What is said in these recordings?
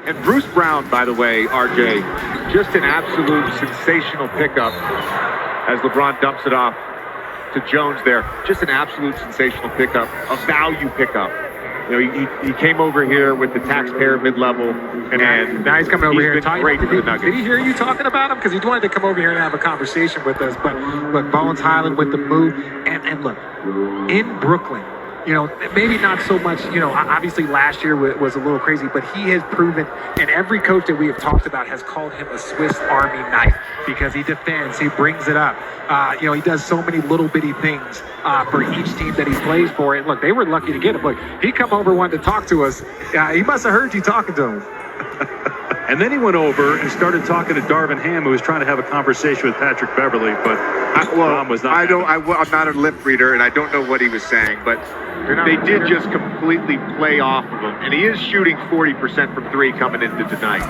And Bruce Brown, by the way, RJ, just an absolute sensational pickup as LeBron dumps it off to Jones there. Just an absolute sensational pickup, a value pickup. You know, he came over here with the taxpayer mid-level, and now he's coming over here and talking. Great for the Nuggets. Did he hear you talking about him? Because he wanted to come over here and have a conversation with us. But look, Bones Highland with the move, and look, in Brooklyn, you know, maybe not so much, you know, obviously last year was a little crazy, but he has proven, and every coach that we have talked about has called him a Swiss Army knife because he defends, he brings it up. You know, he does so many little bitty things for each team that he plays for. And look, they were lucky to get him. Look, he come over, wanted to talk to us. He must have heard you talking to him. And then he went over and started talking to Darvin Ham, who was trying to have a conversation with Patrick Beverly, but Tom was not. I'm not a lip reader, and I don't know what he was saying, but they did just completely play off of him, and he is shooting 40% from three coming into tonight.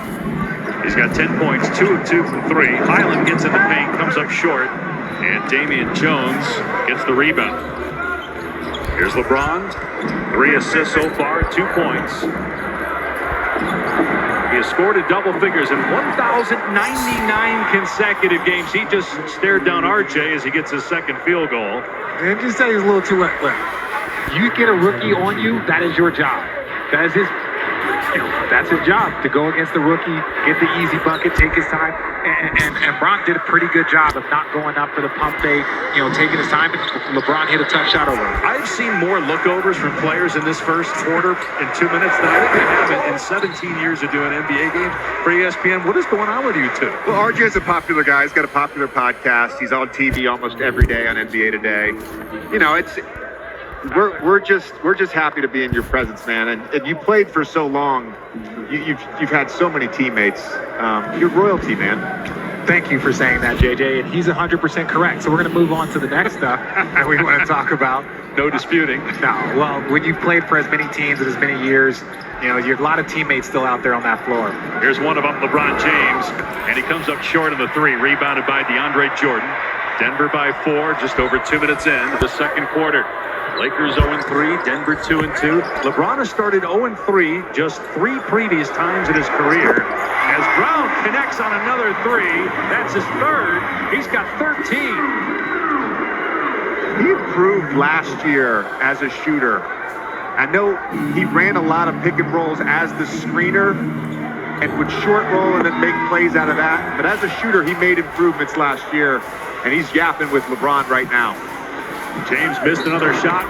He's got 10 points, 2 of 2 from three. Highland gets in the paint, comes up short, and Damian Jones gets the rebound. Here's LeBron, 3 assists so far, 2 points. He has scored in double figures in 1,099 consecutive games. He just stared down RJ as he gets his second field goal. And just say he's a little too late. Look, you get a rookie on you, that is your job. That is his, you know, that's his job, to go against the rookie, get the easy bucket, take his time. And Bron did a pretty good job of not going up for the pump fake, you know, taking his time. But LeBron hit a tough shot over him. I've seen more lookovers from players in this first quarter in 2 minutes than I think I have in 17 years of doing NBA games for ESPN. What is going on with you two? Well, RJ is a popular guy. He's got a popular podcast. He's on TV almost every day on NBA Today. You know, we're just happy to be in your presence, man. And you played for so long. You've had so many teammates. You're royalty, man. Thank you for saying that, JJ. And he's 100% correct. So we're going to move on to the next stuff that we want to talk about. No disputing. No. Well, when you've played for as many teams and as many years, you know, you're a lot of teammates still out there on that floor. Here's one of them, LeBron James, and he comes up short on the three, rebounded by DeAndre Jordan. Denver by 4, just over 2 minutes into the second quarter. Lakers 0-3, Denver 2-2. LeBron has started 0-3 just 3 previous times in his career. As Brown connects on another 3, that's his third. He's got 13. He improved last year as a shooter. I know he ran a lot of pick and rolls as the screener and would short roll and then make plays out of that. But as a shooter, he made improvements last year, and he's yapping with LeBron right now. James missed another shot.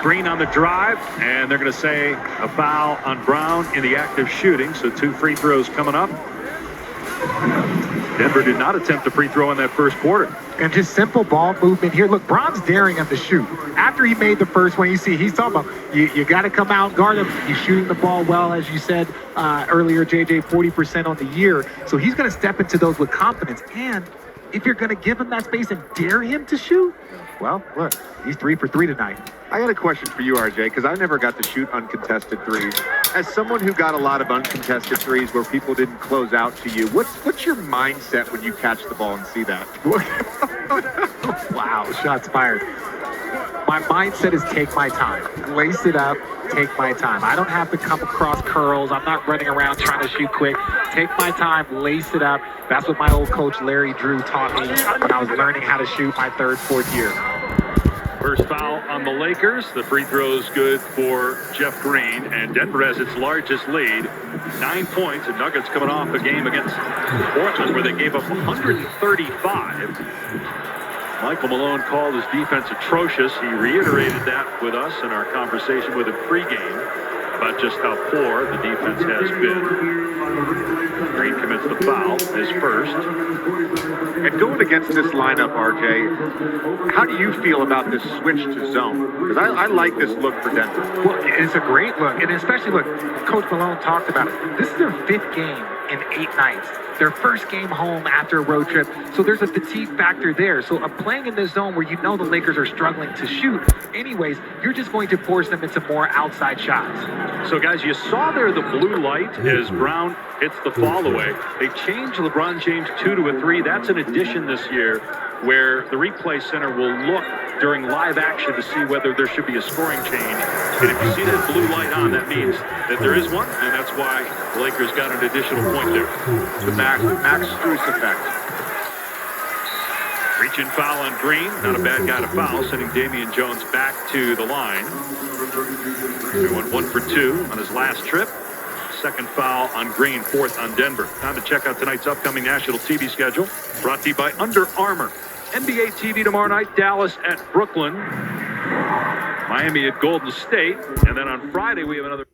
Green on the drive, and they're going to say a foul on Brown in the act of shooting. So 2 free throws coming up. Denver did not attempt a free throw in that first quarter. And just simple ball movement here. Look, Bron's daring him to shoot. After he made the first one, you see, he's talking about, you got to come out and guard him. He's shooting the ball well, as you said earlier, JJ, 40% on the year. So he's going to step into those with confidence. And if you're going to give him that space and dare him to shoot, well, look, he's 3 for 3 tonight. I got a question for you, RJ, because I never got to shoot uncontested threes. As someone who got a lot of uncontested threes where people didn't close out to you, what's your mindset when you catch the ball and see that? Wow, shots fired. My mindset is take my time. Lace it up, take my time. I don't have to come across curls. I'm not running around trying to shoot quick. Take my time, lace it up. That's what my old coach Larry Drew taught me when I was learning how to shoot my 3rd, 4th year. First foul on the Lakers. The free throw is good for Jeff Green, and Denver has its largest lead, 9 points. The Nuggets coming off a game against Portland where they gave up 135. Michael Malone called his defense atrocious. He reiterated that with us in our conversation with him pregame about just how poor the defense has been. Green commits the foul, his first. And going against this lineup, RJ, how do you feel about this switch to zone? Because I like this look for Denver. Well, it's a great look, and especially, look, Coach Malone talked about it. This is their 5th game in 8 nights. Their first game home after a road trip. So there's a fatigue factor there. So playing in this zone where you know the Lakers are struggling to shoot anyways, you're just going to force them into more outside shots. So guys, you saw there the blue light as Brown hits the fall away. They changed LeBron James 2 to a 3. That's an addition this year where the replay center will look during live action to see whether there should be a scoring change. And if you see that blue light on, that means that there is one, and that's why the Lakers got an additional point there. The Max Strus effect. Reaching foul on Green. Not a bad guy to foul, sending Damian Jones back to the line. He went 1 for 2 on his last trip. Second foul on Green, fourth on Denver. Time to check out tonight's upcoming national TV schedule. Brought to you by Under Armour. NBA TV tomorrow night, Dallas at Brooklyn. Miami at Golden State. And then on Friday, we have another...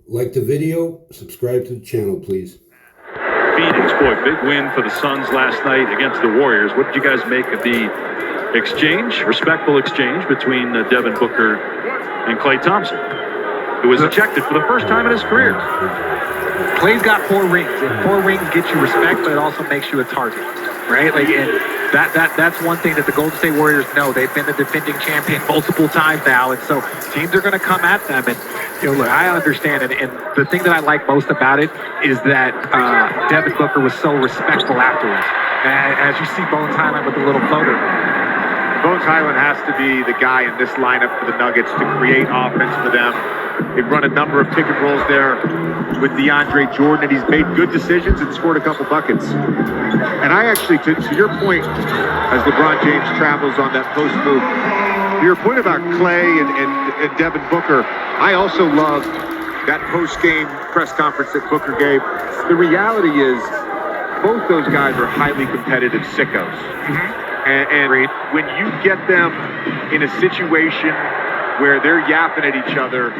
Like the video, subscribe to the channel, please. Phoenix, boy, big win for the Suns last night against the Warriors. What did you guys make of the exchange, respectful exchange between Devin Booker and Klay Thompson, who was ejected for the first time in his career? Klay's got 4 rings, and 4 rings get you respect, but it also makes you a target, right? Like, and that's one thing that the Golden State Warriors know. They've been the defending champion multiple times now, and so teams are going to come at them. And look, I understand it, and the thing that I like most about it is that Devin Booker was so respectful afterwards. As you see Bones Highland with the little floater. Bones Highland has to be the guy in this lineup for the Nuggets to create offense for them. They've run a number of pick and rolls there with DeAndre Jordan, and he's made good decisions and scored a couple buckets. And I actually, to your point, as LeBron James travels on that post move, to your point about Klay and Devin Booker, I also love that post-game press conference that Booker gave. The reality is, both those guys are highly competitive sickos. And when you get them in a situation where they're yapping at each other,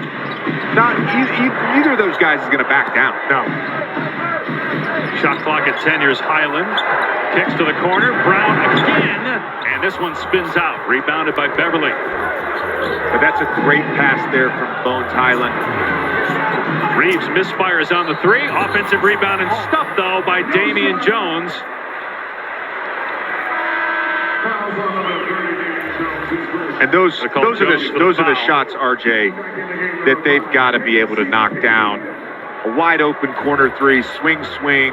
neither of those guys is going to back down. No. Shot clock at 10. Here's Highland. Kicks to the corner. Brown again. And this one spins out. Rebounded by Beverly. But that's a great pass there from Bones Highland. Reeves misfires on the 3. Offensive rebound and stuffed, though, by Damian Jones. And those are the shots, RJ, that they've got to be able to knock down. A wide open corner 3, swing,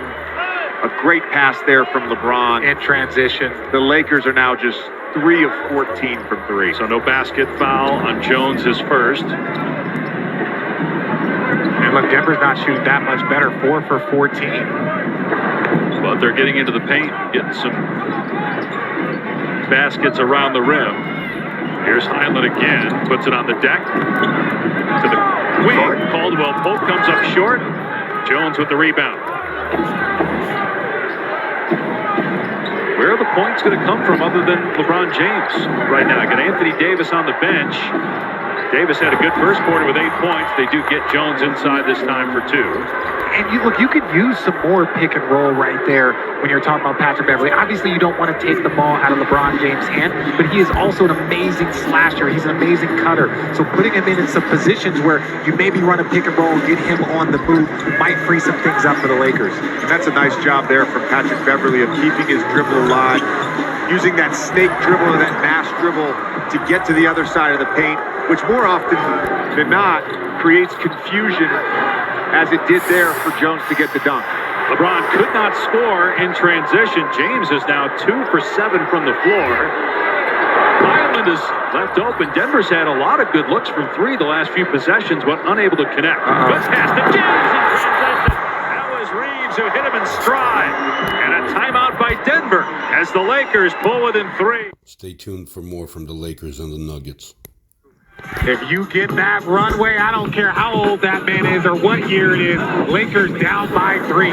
a great pass there from LeBron. In transition. The Lakers are now just 3 of 14 from 3. So no basket foul on Jones, his first. And look, Denver's not shooting that much better, 4 for 14. But they're getting into the paint, getting some baskets around the rim. Here's Highland again, puts it on the deck. To the wing, Caldwell Pope comes up short. Jones with the rebound. Where are the points going to come from other than LeBron James right now? Got Anthony Davis on the bench. Davis had a good first quarter with 8 points. They do get Jones inside this time for 2. And you could use some more pick and roll right there when you're talking about Patrick Beverly. Obviously, you don't want to take the ball out of LeBron James' hand, but he is also an amazing slasher. He's an amazing cutter. So putting him in some positions where you maybe run a pick and roll, get him on the move, might free some things up for the Lakers. And that's a nice job there from Patrick Beverly of keeping his dribble alive, using that snake dribble or that mass dribble to get to the other side of the paint, which more often than not creates confusion, as it did there for Jones to get the dunk. LeBron could not score in transition. James is now 2 for 7 from the floor. Highland is left open. Denver's had a lot of good looks from 3 the last few possessions, but unable to connect. Good pass to James in transition. That was Reeves who hit him in stride. And a timeout by Denver as the Lakers pull within 3. Stay tuned for more from the Lakers and the Nuggets. If you get that runway, I don't care how old that man is or what year it is, Lakers down by 3.